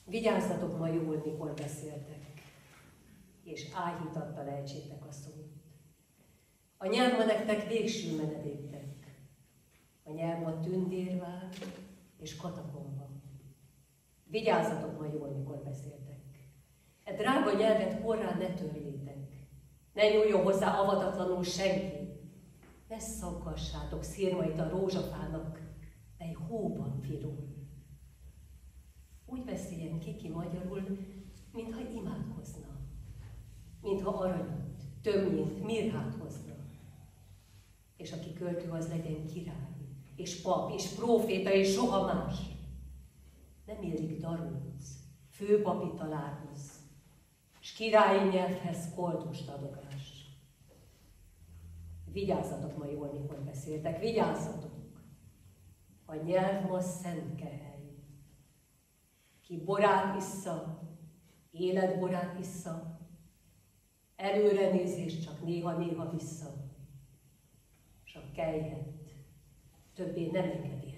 Vigyázzatok ma jól, mikor beszéltek, és áhítattal ejtsétek a szót. A nyelv ma nektek végső menedéktek. A nyelv ma tündérvár és katakomba. Vigyázzatok ma jól, mikor beszéltek. E drága nyelvet korrán ne törjétek. Ne nyúljon hozzá avatatlanul senki. Ne szaggassátok szirmait a rózsafának, mely hóban virul. Úgy beszéljen ki magyarul, mintha imádkozna, mintha aranyat, tömnyét, mirhát hozna. És aki költő, az legyen király, és pap, és próféta, és soha más. Nem illik darulc, főpapi találkoz, s királyi nyelvhez koldust adogás. Vigyázzatok ma jól, mikor beszéltek, vigyázzatok! A nyelv ma szent kehely. Ki borát issza, életborát issza, előre nézés csak néha-néha vissza, s a kelyhet többé nem engedi